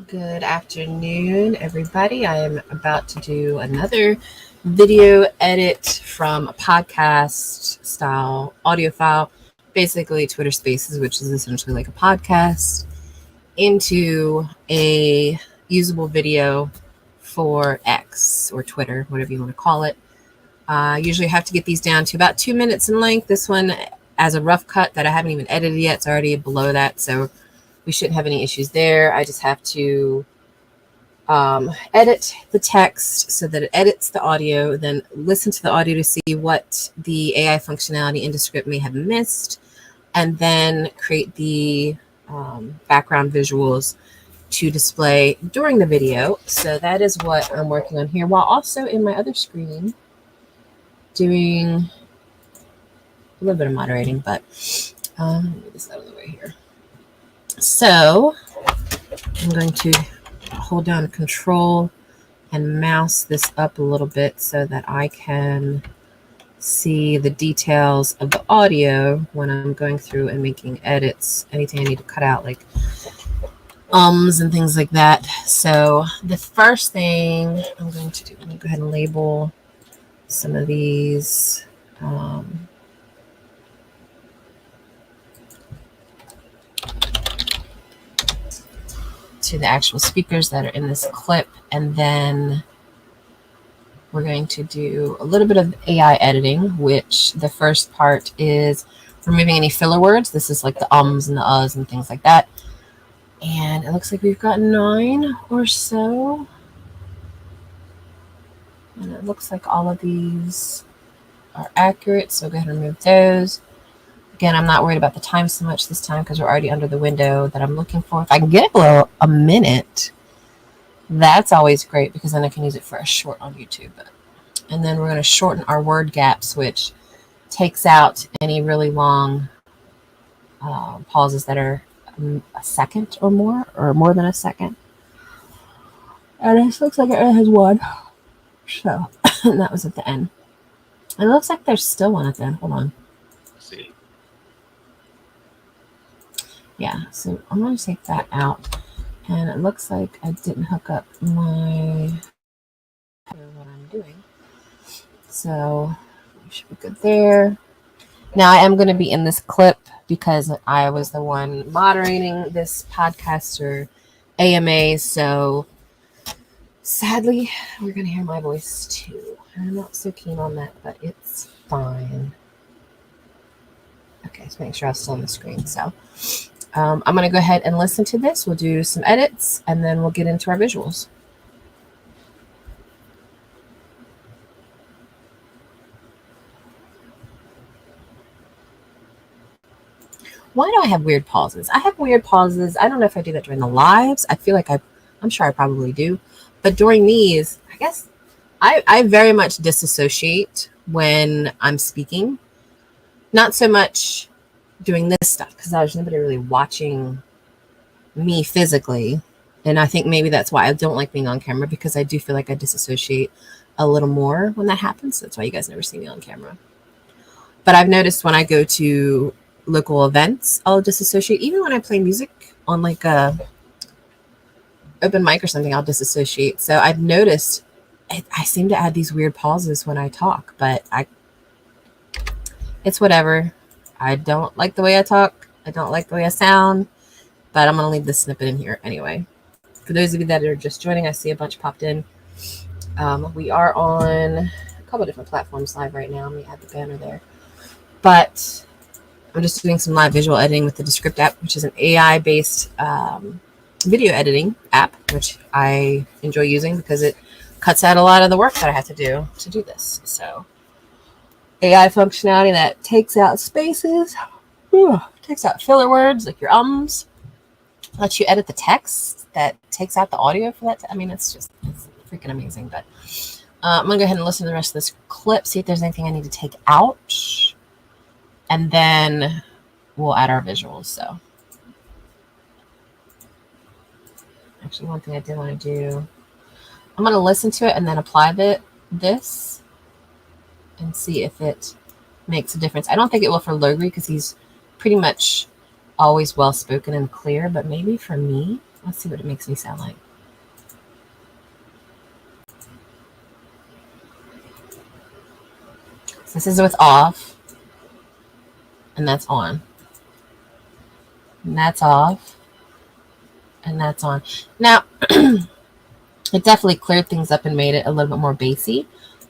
Good afternoon, everybody. I am about to do another video edit from a podcast style audio file, basically Twitter Spaces, which is essentially like a podcast, into a usable video for X or Twitter, whatever you want to call it. Usually have to get these down to about 2 minutes in length. This one, as a rough cut that I haven't even edited yet, it's already below that, so we shouldn't have any issues there. I just have to edit the text so that it edits the audio, then listen to the audio to see what the AI functionality in Descript may have missed, and then create the background visuals to display during the video. So that is what I'm working on here, while also in my other screen doing a little bit of moderating, but let me get this out of the way here. So I'm going to hold down Control and mouse this up a little bit so that I can see the details of the audio when I'm going through and making edits, anything I need to cut out, like and things like that. So the first thing I'm going to do, I'm going to go ahead and label some of these to the actual speakers that are in this clip, and then we're going to do a little bit of AI editing, which the first part is removing any filler words. This is like the ums and the uhs and things like that. And it looks like we've got 9 or so. And it looks like all of these are accurate, so go ahead and remove those. Again, I'm not worried about the time so much this time because we're already under the window that I'm looking for. If I can get it below a minute, that's always great because then I can use it for a short on YouTube. And then we're going to shorten our word gaps, which takes out any really long pauses that are a second or more than a second. And this looks like it has one. So, and that was at the end. And it looks like there's still one at the end. Hold on. See. Yeah, so I'm going to take that out. And it looks like I didn't hook up what I'm doing. So we should be good there. Now I am going to be in this clip because I was the one moderating this podcast or AMA. So sadly, we're going to hear my voice too. I'm not so keen on that, but it's fine. Okay, so make sure I was still on the screen. So I'm going to go ahead and listen to this. We'll do some edits, and then we'll get into our visuals. Why do I have weird pauses? I have weird pauses. I don't know if I do that during the lives. I feel like I'm sure I probably do. But during these, I guess I very much disassociate when I'm speaking. Not so much doing this stuff because there's nobody really watching me physically. And I think maybe that's why I don't like being on camera, because I do feel like I disassociate a little more when that happens. That's why you guys never see me on camera. But I've noticed when I go to local events, I'll disassociate. Even when I play music on like a open mic or something, I'll disassociate. So I've noticed I seem to add these weird pauses when I talk, but it's whatever. I don't like the way I talk. I don't like the way I sound, but I'm going to leave this snippet in here anyway. For those of you that are just joining, I see a bunch popped in. We are on a couple different platforms live right now. Let me add the banner there. But I'm just doing some live visual editing with the Descript app, which is an AI-based video editing app, which I enjoy using because it cuts out a lot of the work that I have to do this. So AI functionality that takes out spaces, takes out filler words like your ums, lets you edit the text that takes out the audio for that. I mean, it's freaking amazing. But I'm going to go ahead and listen to the rest of this clip, see if there's anything I need to take out. And then we'll add our visuals. So actually, one thing I did want to do, I'm going to listen to it and then apply this and see if it makes a difference. I don't think it will for Loughry because he's pretty much always well-spoken and clear, but maybe for me, Let's see what it makes me sound like. So this is with off, and that's on. And that's off, and that's on. Now, it definitely cleared things up and made it a little bit more bassy.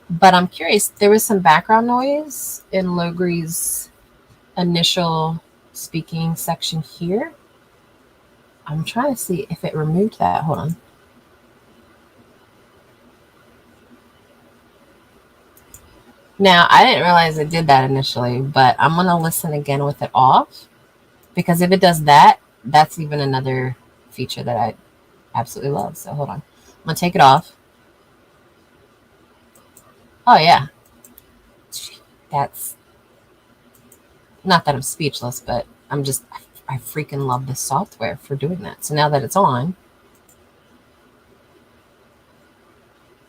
But I'm curious, there was some background noise in 𝙎𝙤𝙤𝙤𝙬's initial speaking section here. I'm trying to see if it removed that. Hold on. Now, I didn't realize it did that initially, but I'm going to listen again with it off, because if it does that, that's even another feature that I absolutely love. So hold on. I'm going to take it off. Oh, yeah. That's not that I'm speechless, but I'm just, I freaking love this software for doing that. So now that it's on,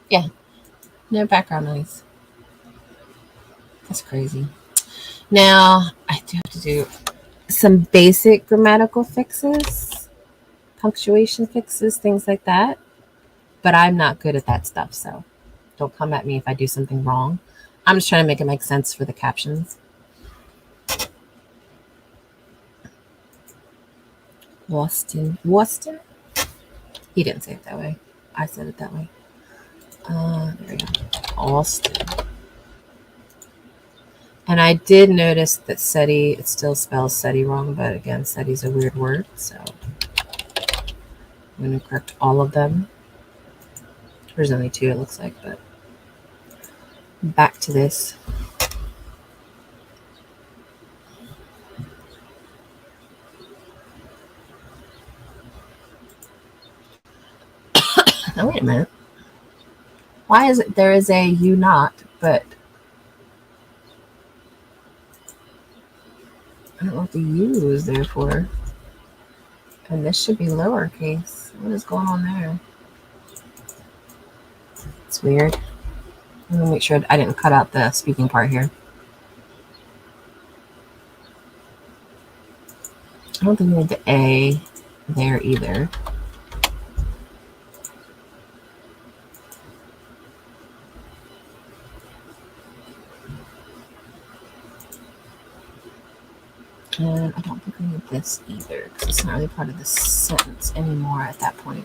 yeah, no background noise. That's crazy. Now, I do have to do some basic grammatical fixes, punctuation fixes, things like that. But I'm not good at that stuff, so don't come at me if I do something wrong. I'm just trying to make it make sense for the captions. Waston? He didn't say it that way. I said it that way. There we go. Austin. And I did notice that 𝙎𝙤, it still spells 𝙎𝙤 wrong, but again, 𝙎𝙤's a weird word, so I'm going to correct all of them. There's only 2, it looks like, but back to this. Now, wait a minute. Why is it there is a you not, but I don't know what the U is there for. And this should be lowercase. What is going on there? It's weird. Let me make sure I didn't cut out the speaking part here. I don't think we need the A there either. And I don't think we need this either, because it's not really part of the sentence anymore at that point.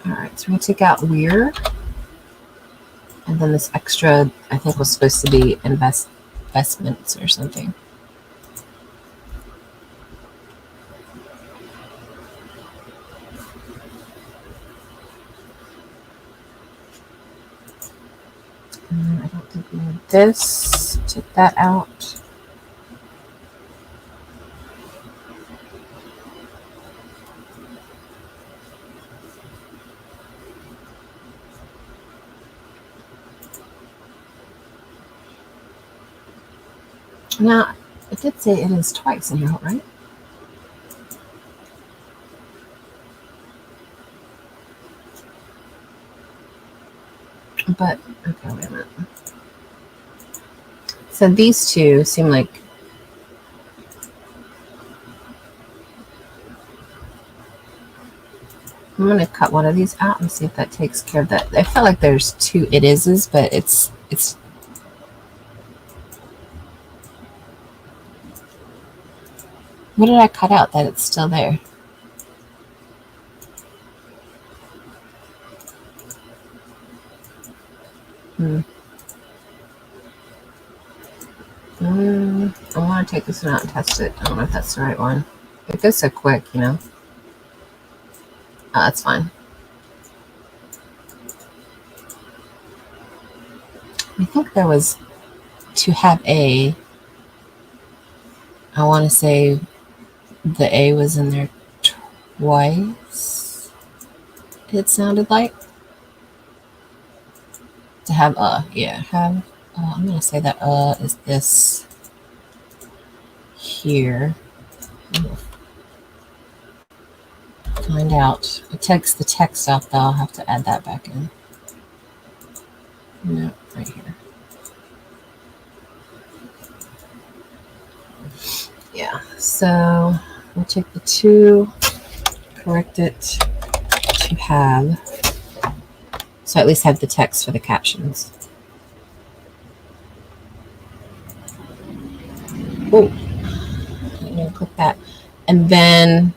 Alright, so we're going to take out we're. And then this extra, I think, was supposed to be investments or something. And I don't think we need this. Take that out. Now, it did say it is twice in here, right? But, okay, wait a minute. So these 2 seem like I'm going to cut one of these out and see if that takes care of that. I feel like there's 2 it is's, but it's what did I cut out that it's still there? I want to take this one out and test it. I don't know if that's the right one. It goes so quick, you know. Oh, that's fine. I think there was to have A. I want to say the A was in there twice. It sounded like to have yeah, have. I'm gonna say that is this here. Find out. It takes the text out though. I'll have to add that back in. No, right here. So we'll take the 2, correct it to have, so I at least have the text for the captions. Oh, I'm going to click that. And then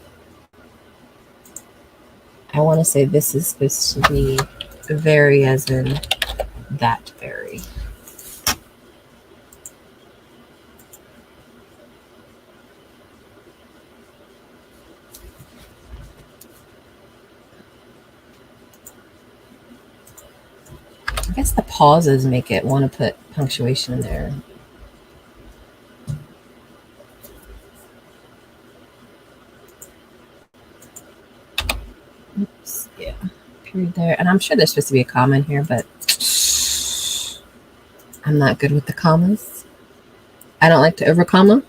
I want to say this is supposed to be very as in that very. I guess the pauses make it want to put punctuation in there. Oops, yeah, period there. And I'm sure there's supposed to be a comma in here, but I'm not good with the commas. I don't like to over comma.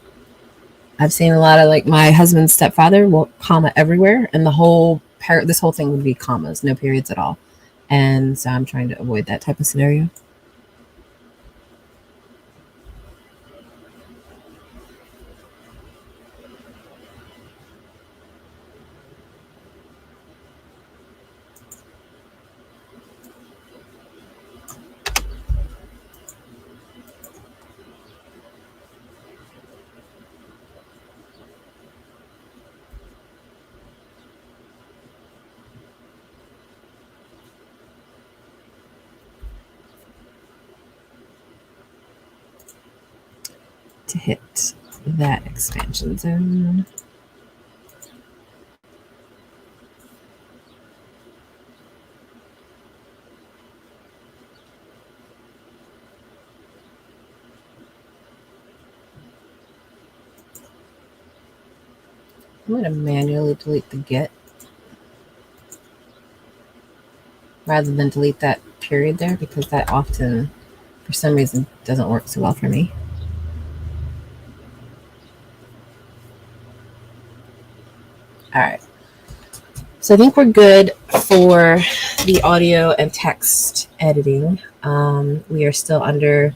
I've seen a lot of, like, my husband's stepfather will comma everywhere, and this whole thing would be commas, no periods at all. And so I'm trying to avoid that type of scenario. To hit that expansion zone. I'm going to manually delete the get rather than delete that period there, because that often, for some reason, doesn't work so well for me. All right. So I think we're good for the audio and text editing. We are still under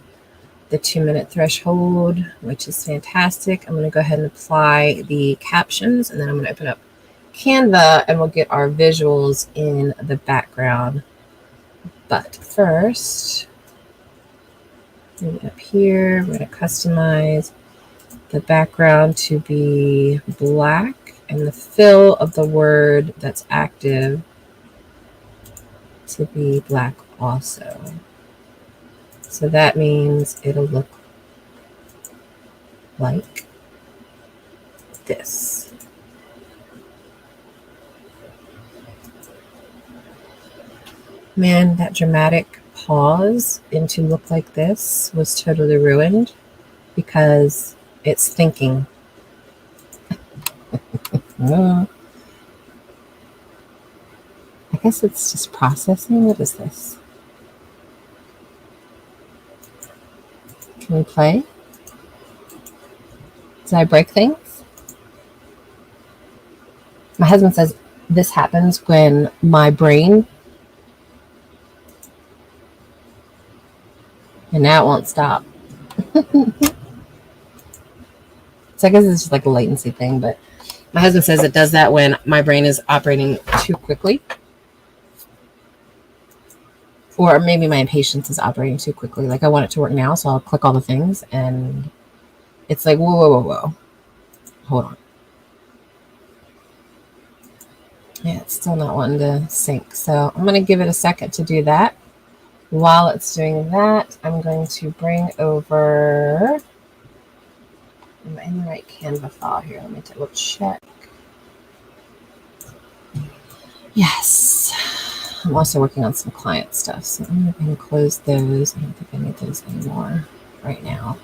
the 2-minute threshold, which is fantastic. I'm going to go ahead and apply the captions, and then I'm going to open up Canva and we'll get our visuals in the background. But first, up here, we're going to customize the background to be black and the fill of the word that's active to be black also. So that means it'll look like this. Man, that dramatic pause into look like this was totally ruined because it's thinking. I guess it's just processing. What is this? Can we play? Did I break things? My husband says this happens when my brain, and now it won't stop. So I guess it's just like a latency thing, but my husband says it does that when my brain is operating too quickly. Or maybe my impatience is operating too quickly. Like I want it to work now, so I'll click all the things, and it's like, whoa, whoa, whoa, whoa. Hold on. Yeah, it's still not wanting to sync. So I'm going to give it a second to do that. While it's doing that, I'm going to bring over... Am I in the right Canva file here? Let me double check. Yes. I'm also working on some client stuff, so I'm going to go ahead and close those. I don't think I need those anymore right now.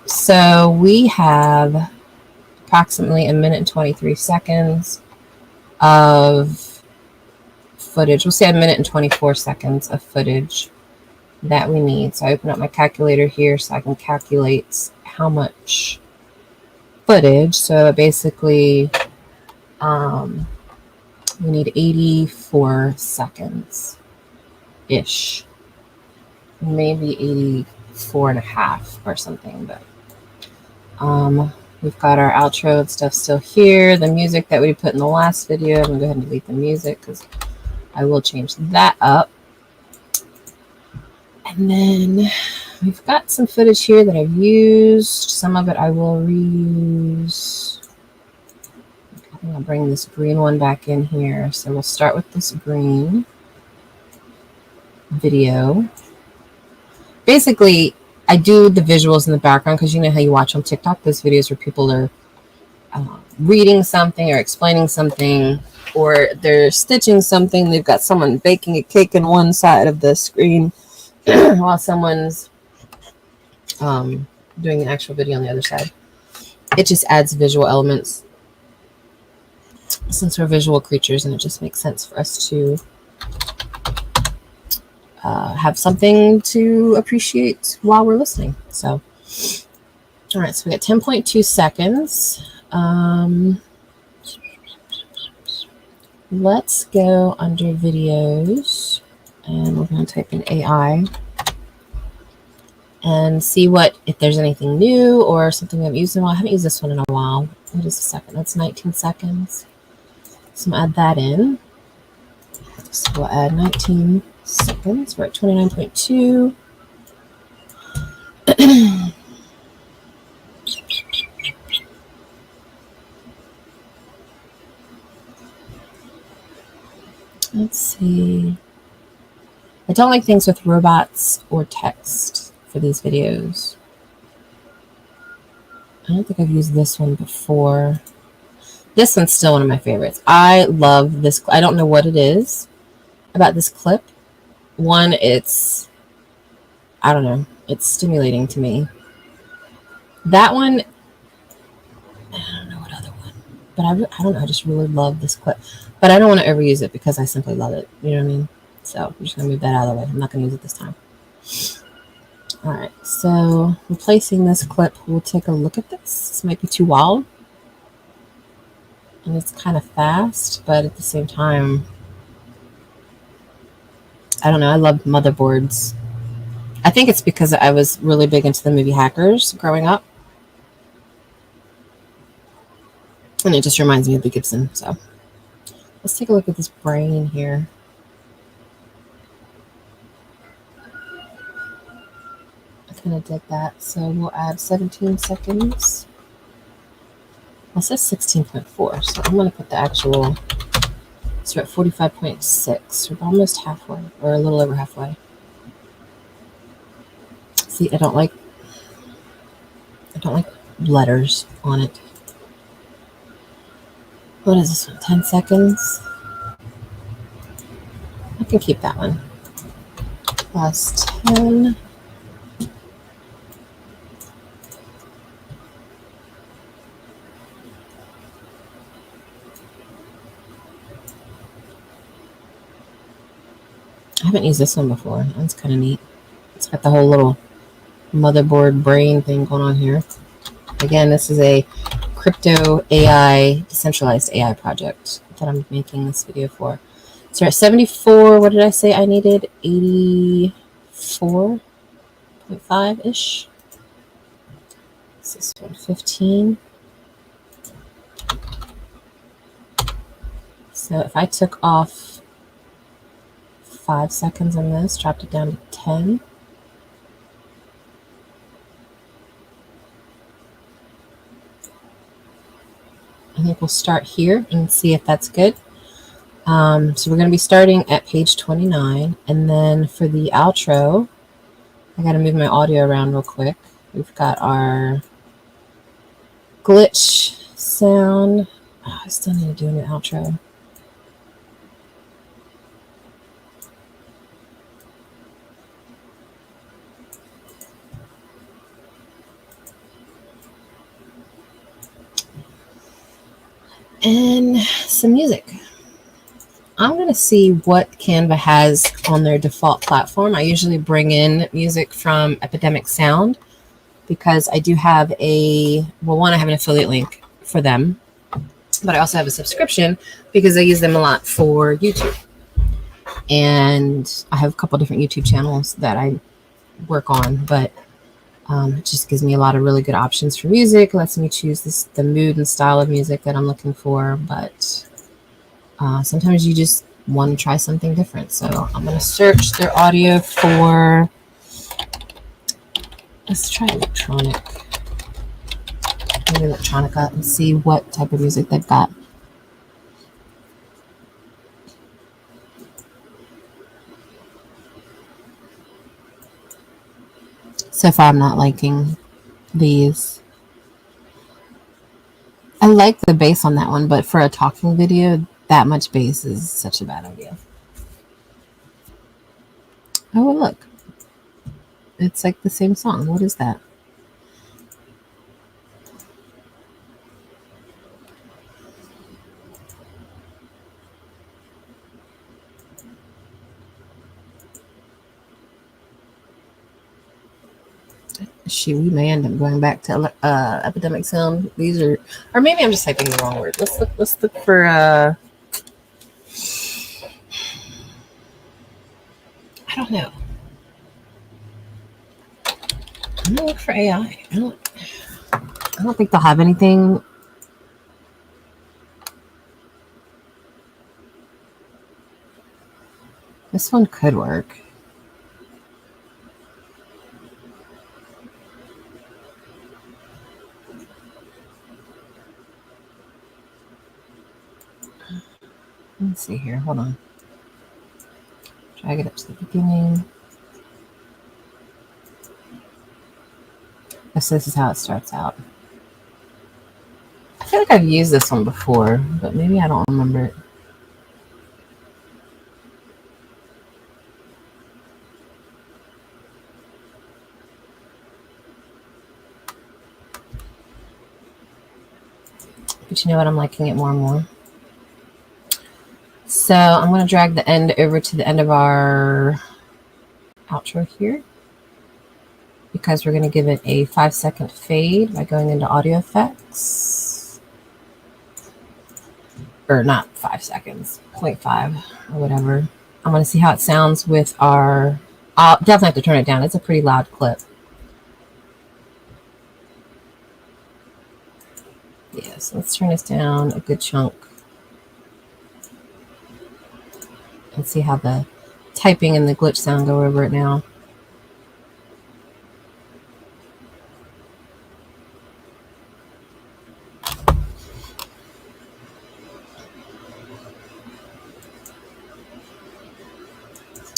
So we have approximately 1 minute and 23 seconds of footage. We'll say 1 minute and 24 seconds of footage that we need. So I open up my calculator here so I can calculate how much footage. So basically, we need 84 seconds-ish. Maybe 84 and a half or something, but We've got our outro and stuff still here. The music that we put in the last video, I'm going to go ahead and delete the music because I will change that up. And then we've got some footage here that I've used. Some of it I will reuse. I think I'll bring this green one back in here. So we'll start with this green video. Basically, I do the visuals in the background because you know how you watch on TikTok those videos where people are reading something or explaining something, or they're stitching something. They've got someone baking a cake in one side of the screen while someone's doing the actual video on the other side. It just adds visual elements since we're visual creatures, and it just makes sense for us to have something to appreciate while we're listening. So, all right, so we got 10.2 seconds. Let's go under videos, and we're going to type in AI and see if there's anything new or something we haven't used in a while. I haven't used this one in a while. What is a second? That's 19 seconds. So I'm going to add that in. So we'll add 19 seconds. We're at 29.2. Let's see. I don't like things with robots or text for these videos. I don't think I've used this one before. This one's still one of my favorites. I love this. I don't know what it is about this clip. One, I don't know, it's stimulating to me. That one, I don't know what other one, but I don't know, I just really love this clip. But I don't want to overuse it because I simply love it. You know what I mean? So I'm just going to move that out of the way. I'm not going to use it this time. All right, so replacing this clip, we'll take a look at this. This might be too wild. And it's kind of fast, but at the same time, I don't know, I love motherboards. I think it's because I was really big into the movie Hackers growing up. And it just reminds me of the Gibson. So let's take a look at this brain here. I kind of did that. So we'll add 17 seconds. Well, it says 16.4. So I'm going to put the actual... So we're at 45.6. We're almost halfway, or a little over halfway. See, I don't like letters on it. What is this one? 10 seconds. I can keep that one. Plus 10. I haven't used this one before. That's kind of neat. It's got the whole little motherboard brain thing going on here. Again, this is a crypto AI, decentralized AI project that I'm making this video for. So we're at 74. What did I say I needed? 84.5-ish. This one, 15. So if I took off 5 seconds on this, dropped it down to 10. I think we'll start here and see if that's good. So we're going to be starting at page 29. And then for the outro, I got to move my audio around real quick. We've got our glitch sound. Oh, I still need to do an outro. And some music. I'm going to see what Canva has on their default platform. I usually bring in music from Epidemic Sound because I do have I have an affiliate link for them, but I also have a subscription because I use them a lot for YouTube. And I have a couple different YouTube channels that I work on, but It just gives me a lot of really good options for music. It lets me choose the mood and style of music that I'm looking for. But sometimes you just want to try something different. So I'm going to search their audio for, let's try electronica, and see what type of music they've got. So far, I'm not liking these. I like the bass on that one, but for a talking video, that much bass is such a bad idea. Oh, well, look. It's like the same song. What is that? Shoot, we may end up going back to epidemic sound. These are, or maybe I'm just typing the wrong word. Let's look for I don't know. I'm gonna look for AI. I don't think they'll have anything. This one could work. Let's see here. Hold on. Drag it up to the beginning. So this is how it starts out. I feel like I've used this one before, but maybe I don't remember it. But you know what? I'm liking it more and more. So I'm going to drag the end over to the end of our outro here, because we're going to give it a 5-second fade by going into audio effects. Or not 5 seconds, 0.5 or whatever. I'm going to see how it sounds with our, I'll definitely have to turn it down. It's a pretty loud clip. Yeah, so let's turn this down a good chunk and see how the typing and the glitch sound go over it now.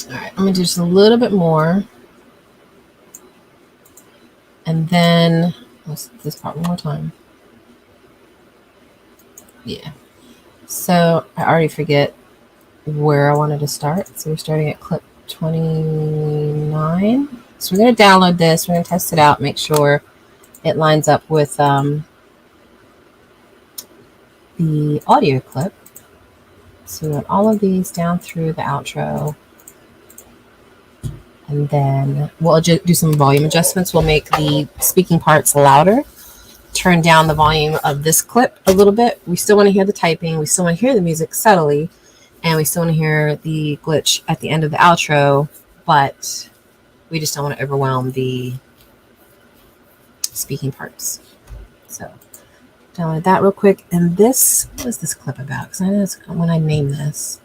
All right, I'm gonna do just a little bit more. And then let's do this part one more time. Yeah. So I already forget where I wanted to start. So we're starting at clip 29. So we're going to download this. We're going to test it out, make sure it lines up with the audio clip. So we want all of these down through the outro. And then we'll do some volume adjustments. We'll make the speaking parts louder. Turn down the volume of this clip a little bit. We still want to hear the typing. We still want to hear the music subtly. And we still want to hear the glitch at the end of the outro. But we just don't want to overwhelm the speaking parts. So download that real quick. And this, what is this clip about? Because I know it's when I name this.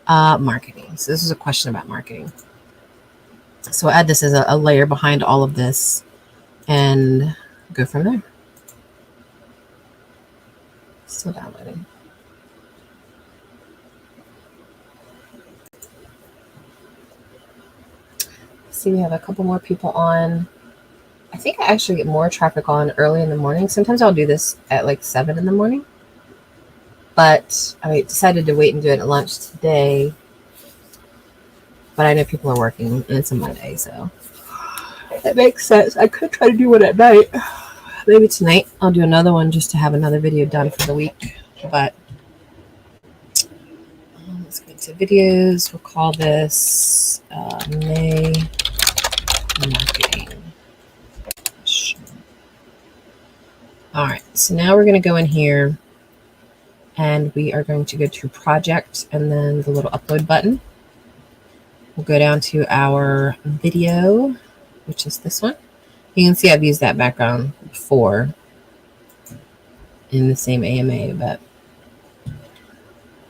Marketing. So this is a question about marketing. So I'll add this as a layer behind all of this and go from there. Still downloading. See, we have a couple more people on. I think I actually get more traffic on early in the morning. Sometimes I'll do this at like 7 in the morning. But I decided to wait and do it at lunch today. But I know people are working and it's a Monday, so that makes sense. I could try to do one at night. Maybe tonight I'll do another one just to have another video done for the week. But let's go to videos. We'll call this May Marketing. All right, so now we're going to go in here and we are going to go to project and then the little upload button. We'll go down to our video, which is this one. You can see I've used that background before in the same AMA, but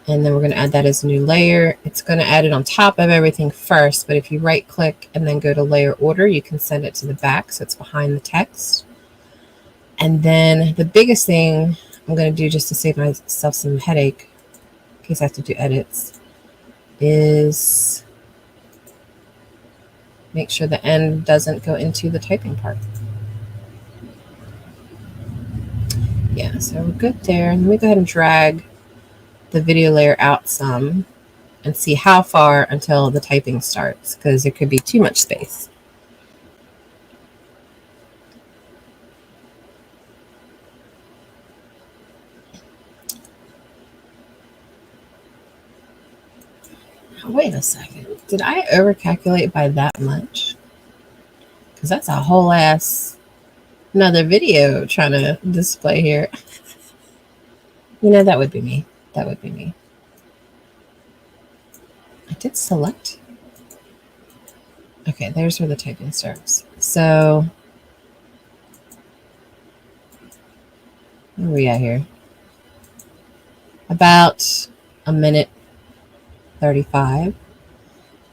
and then we're going to add that as a new layer. It's going to add it on top of everything first, but if you right click and then go to layer order, you can send it to the back so it's behind the text. And then the biggest thing I'm going to do, just to save myself some headache in case I have to do edits, is make sure the end doesn't go into the typing part. Yeah, so we're good there. Let me go ahead and drag the video layer out some and see how far until the typing starts, because there could be too much space. Wait a second. Did I overcalculate by that much? Because that's a whole ass another video trying to display here. You know, that would be me. That would be me. I did select. Okay, there's where the typing starts. So, where are we at here? About a minute 35.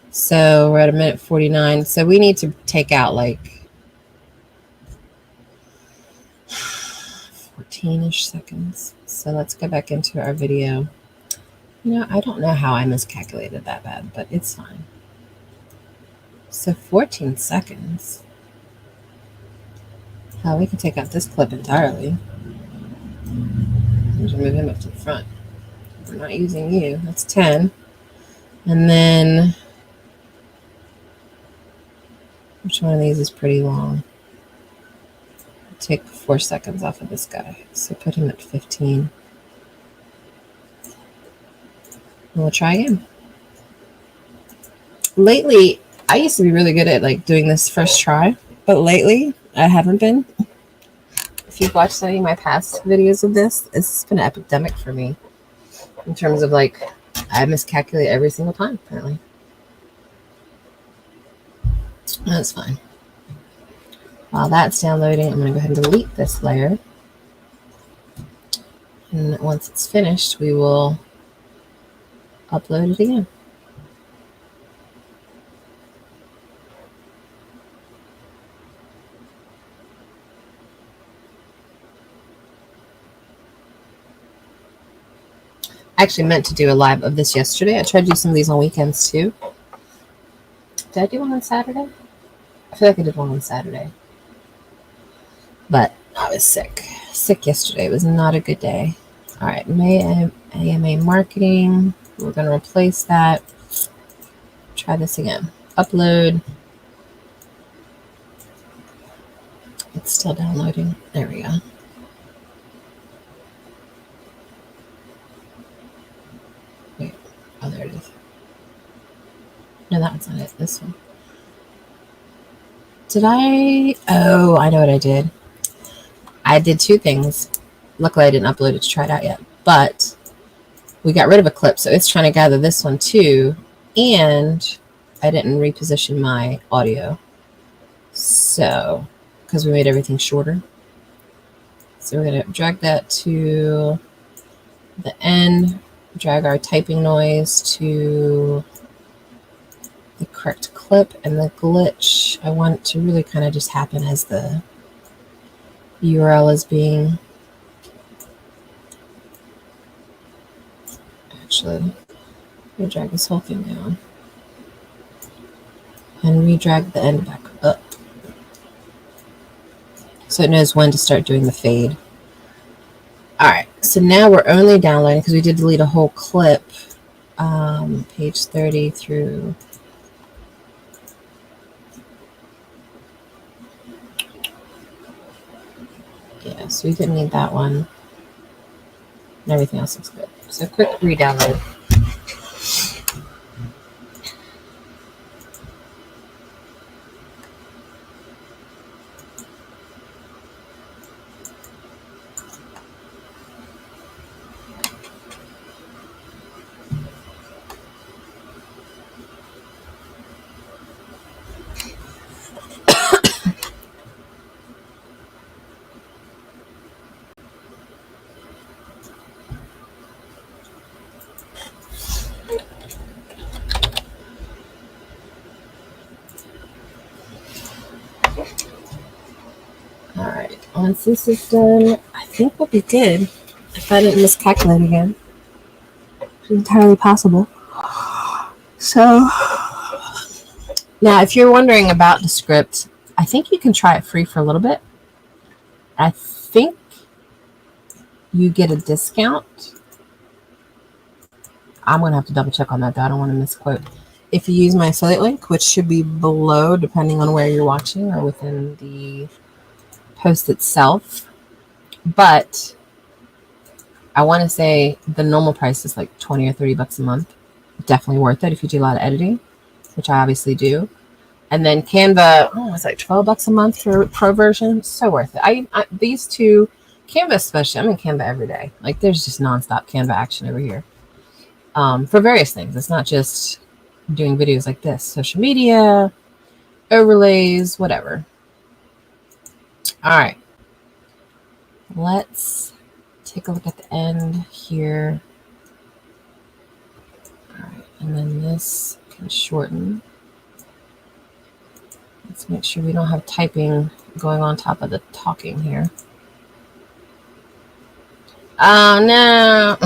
So we're at a minute 49. So we need to take out like 14-ish seconds. So let's go back into our video. You know, I don't know how I miscalculated that bad, but it's fine. So 14 seconds. Hell, we can take out this clip entirely. Just move him up to the front. We're not using you. That's 10. And then, which one of these is pretty long? Take 4 seconds off of this guy. So put him at 15. And we'll try again. Lately, I used to be really good at like doing this first try, but lately I haven't been. If you've watched any of my past videos of this, it's been an epidemic for me in terms of like, I miscalculate every single time, apparently. That's fine. While that's downloading, I'm going to go ahead and delete this layer. And once it's finished, we will upload it again. I actually meant to do a live of this yesterday. I tried to do some of these on weekends too. Did I do one on Saturday? I feel like I did one on Saturday. But I was sick. Sick yesterday. It was not a good day. All right, AMA marketing. We're going to replace that. Try this again. Upload. It's still downloading. There we go. Wait. Oh, there it is. No, that one's not it. This one. Did I? Oh, I know what I did. I did 2 things. Luckily, I didn't upload it to try it out yet. But we got rid of a clip, so it's trying to gather this one too. And I didn't reposition my audio. So, because we made everything shorter. So we're going to drag that to the end. Drag our typing noise to the correct clip, and the glitch I want to really kind of just happen as the URL is being, actually, I'm going to drag this whole thing down and re-drag the end back up so it knows when to start doing the fade. All right, so now we're only downloading, because we did delete a whole clip, page 30 through yeah, so we didn't need that one. And everything else looks good. So quick re-download. once this is done, I think we'll be good. If I didn't miscalculate again, it's entirely possible. So now, if you're wondering about Descript, I think you can try it free for a little bit. I think you get a discount. I'm going to have to double check on that, though. I don't want to misquote. If you use my affiliate link, which should be below, depending on where you're watching or within the post itself. But I want to say the normal price is like 20 or 30 bucks a month. Definitely worth it if you do a lot of editing, which I obviously do. And then Canva, it's like 12 bucks a month for pro version. So worth it. I these two, Canva especially, I'm in Canva every day. Like there's just nonstop Canva action over here. For various things. It's not just doing videos like this. Social media, overlays, whatever. All right. Let's take a look at the end here. All right. And then this can shorten. Let's make sure we don't have typing going on top of the talking here. Oh, no.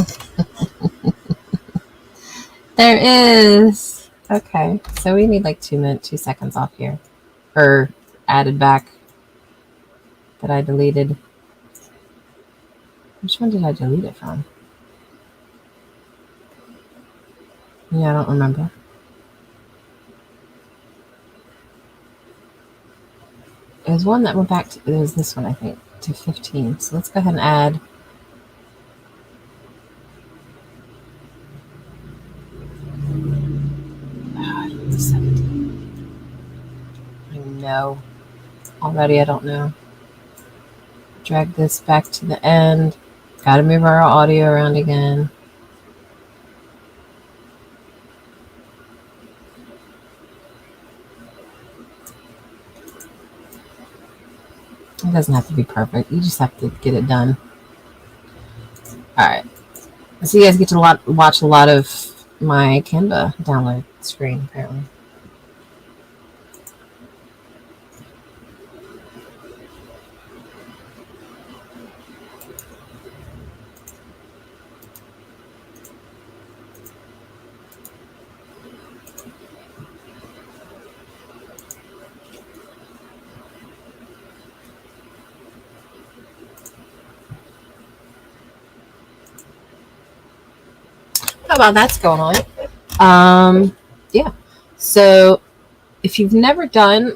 There is. Okay. So we need like 2 seconds off here. Or added back that I deleted. Which one did I delete it from? Yeah, I don't remember. It was one that went back to, it was this one, I think, to 15. So let's go ahead and add. Oh, 17. I know. Already, I don't know. Drag this back to the end. Got to move our audio around again. It doesn't have to be perfect. You just have to get it done. All right. So you guys get to watch a lot of my Canva download screen, apparently. While that's going on, yeah. So if you've never done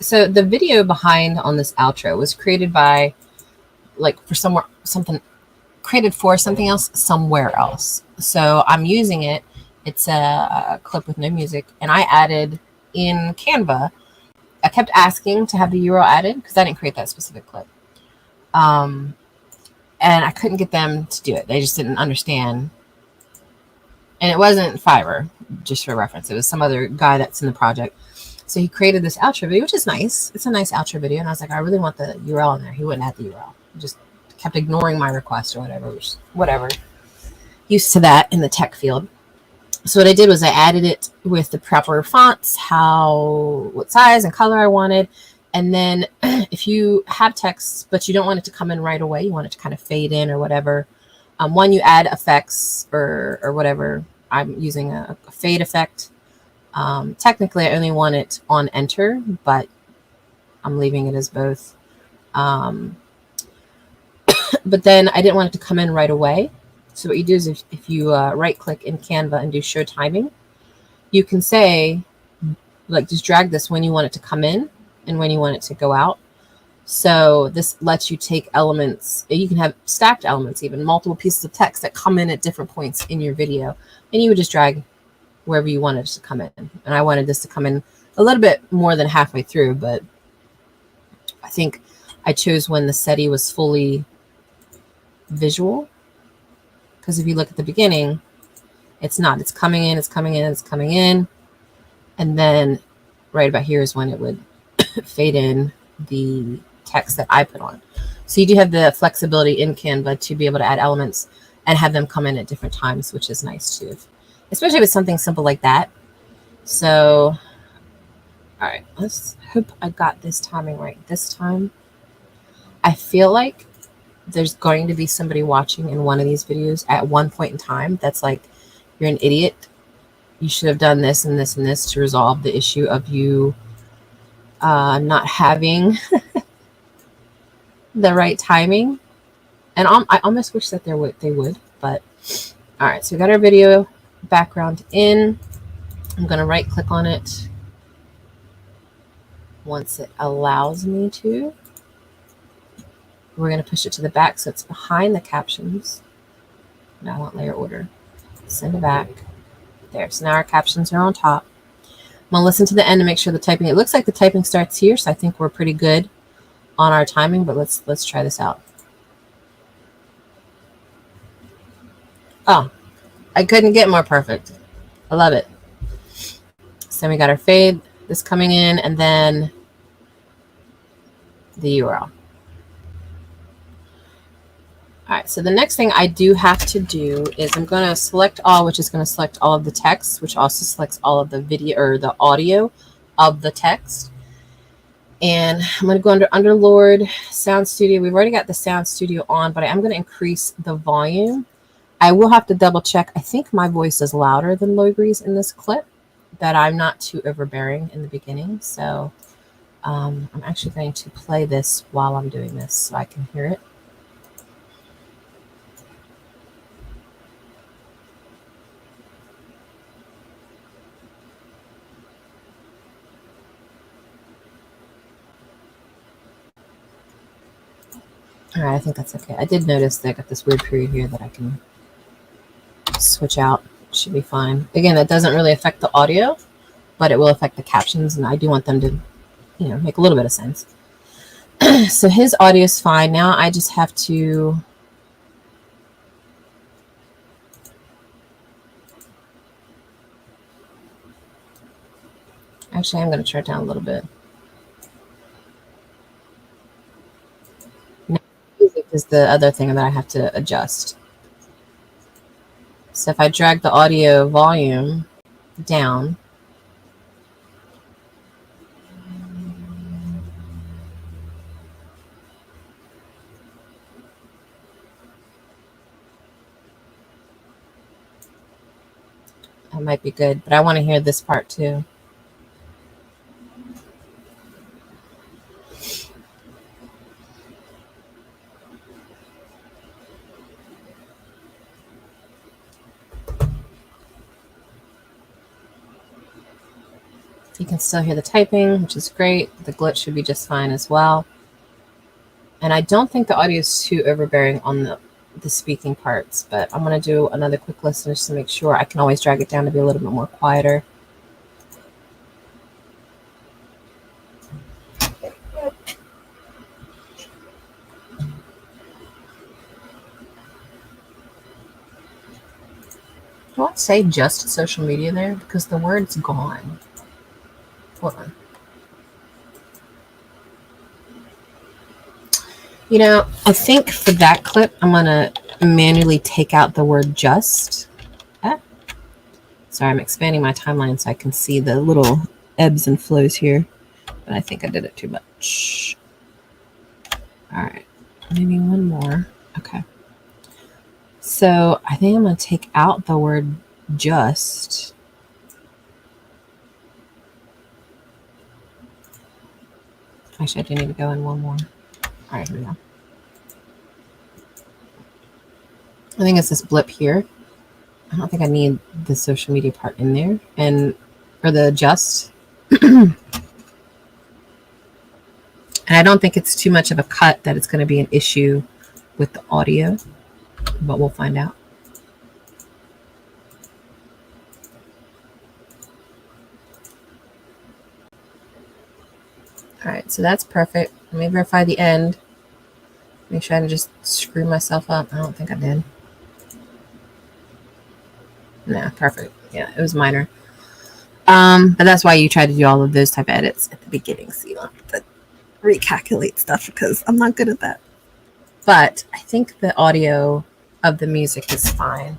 so the video behind on this outro was created by created for something else somewhere else. So I'm using it. It's a clip with no music, and I added in Canva. I kept asking to have the URL added because I didn't create that specific clip, and I couldn't get them to do it. They just didn't understand. And it wasn't Fiverr, just for reference. It was some other guy that's in the project. So he created this outro video, which is nice. It's a nice outro video. And I was like, I really want the URL in there. He wouldn't add the URL. He just kept ignoring my request or whatever, whatever. Used to that in the tech field. So what I did was I added it with the proper fonts, what size and color I wanted. And then if you have text, but you don't want it to come in right away, you want it to kind of fade in or whatever. One, you add effects or whatever. I'm using a fade effect. Technically, I only want it on enter, but I'm leaving it as both. But then I didn't want it to come in right away. So what you do is if you right-click in Canva and do show timing, you can say, just drag this when you want it to come in and when you want it to go out. So this lets you take elements. You can have stacked elements, even multiple pieces of text that come in at different points in your video. And you would just drag wherever you wanted it to come in. And I wanted this to come in a little bit more than halfway through, but I think I chose when the SETI was fully visual. Because if you look at the beginning, it's not. It's coming in, it's coming in, it's coming in. And then right about here is when it would fade in the text that I put on. So you do have the flexibility in Canva to be able to add elements and have them come in at different times, which is nice too, especially with something simple like that. So, all right, let's hope I got this timing right this time. I feel like there's going to be somebody watching in one of these videos at one point in time that's like, you're an idiot. You should have done this and this and this to resolve the issue of you not having the right timing. And I almost wish that they would, but all right. So we got our video background in. I'm going to right click on it once it allows me to. We're going to push it to the back so it's behind the captions. Now I want layer order. Send it back. There. So now our captions are on top. I'm going to listen to the end to make sure the typing, it looks like the typing starts here, so I think we're pretty good on our timing, but let's try this out. Oh, I couldn't get more perfect. I love it. So we got our fade, this coming in, and then the URL. All right, so the next thing I do have to do is I'm going to select all, which is going to select all of the text, which also selects all of the video or the audio of the text. And I'm going to go under Underlord, Sound Studio. We've already got the Sound Studio on, but I am going to increase the volume. I will have to double check. I think my voice is louder than Loigree's in this clip, but I'm not too overbearing in the beginning. So I'm actually going to play this while I'm doing this so I can hear it. All right, I think that's okay. I did notice that I got this weird period here that I can switch out. Should be fine. Again, that doesn't really affect the audio, but it will affect the captions, and I do want them to, you know, make a little bit of sense. So his audio is fine. Now I just have to actually, I'm going to turn it down a little bit. Now, music is the other thing that I have to adjust. So if I drag the audio volume down, that might be good, but I want to hear this part too. You can still hear the typing, which is great. The glitch should be just fine as well. And I don't think the audio is too overbearing on the speaking parts, but I'm going to do another quick listen just to make sure. I can always drag it down to be a little bit more quieter. Don't say just social media there because the word's gone. Hold on. You know, I think for that clip, I'm going to manually take out the word just. Sorry, I'm expanding my timeline so I can see the little ebbs and flows here. But I think I did it too much. All right, maybe one more. Okay. So I think I'm going to take out the word just. Actually, I do need to go in one more. All right, here we go. I think it's this blip here. I don't think I need the social media part in there, or the just. And I don't think it's too much of a cut that it's going to be an issue with the audio, but we'll find out. All right, so that's perfect. Let me verify the end. Make sure I didn't just screw myself up. I don't think I did. Nah, perfect. Yeah, it was minor. But that's why you try to do all of those type of edits at the beginning, so you don't have to recalculate stuff because I'm not good at that. But I think the audio of the music is fine.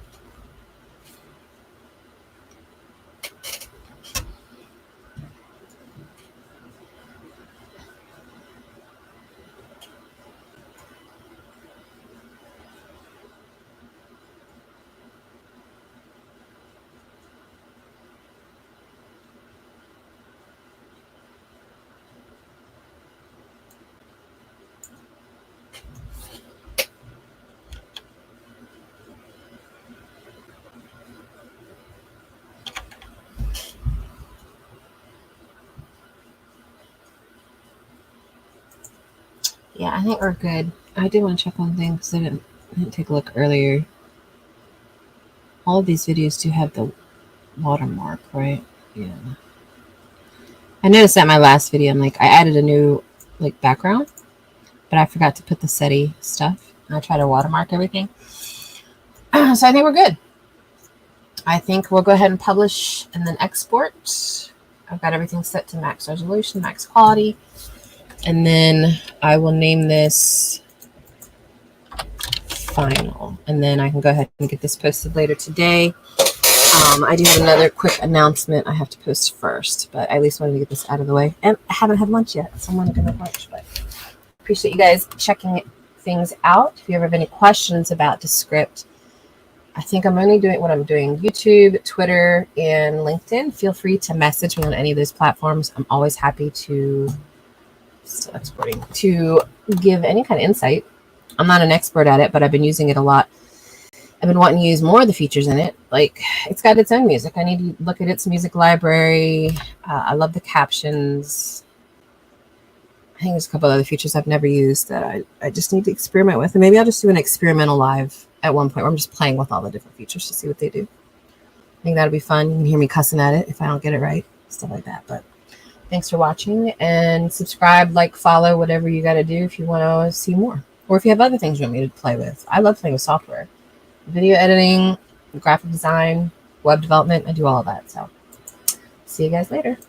Yeah, I think we're good. I did want to check on things. I didn't take a look earlier. All of these videos do have the watermark, right? Yeah. I noticed that my last video, I'm like, I added a new like background, but I forgot to put the SETI stuff. I try to watermark everything. So I think we're good. I think we'll go ahead and publish and then export. I've got everything set to max resolution, max quality. And then I will name this final. And then I can go ahead and get this posted later today. I do have another quick announcement I have to post first, but I at least wanted to get this out of the way. And I haven't had lunch yet, so I'm going to have lunch. But appreciate you guys checking things out. If you ever have any questions about Descript, I think I'm only doing what I'm doing: YouTube, Twitter, and LinkedIn. Feel free to message me on any of those platforms. I'm always happy to give any kind of insight. I'm not an expert at it, but I've been using it a lot. I've been wanting to use more of the features in it. Like, it's got its own music. I need to look at its music library. I love the captions. I think there's a couple other features I've never used that I just need to experiment with. And maybe I'll just do an experimental live at one point where I'm just playing with all the different features to see what they do. I think that'll be fun. You can hear me cussing at it if I don't get it right, stuff like that. But thanks for watching, and subscribe, like, follow, whatever you got to do if you want to see more. Or if you have other things you want me to play with. I love playing with software. Video editing, graphic design, web development. I do all of that. So see you guys later.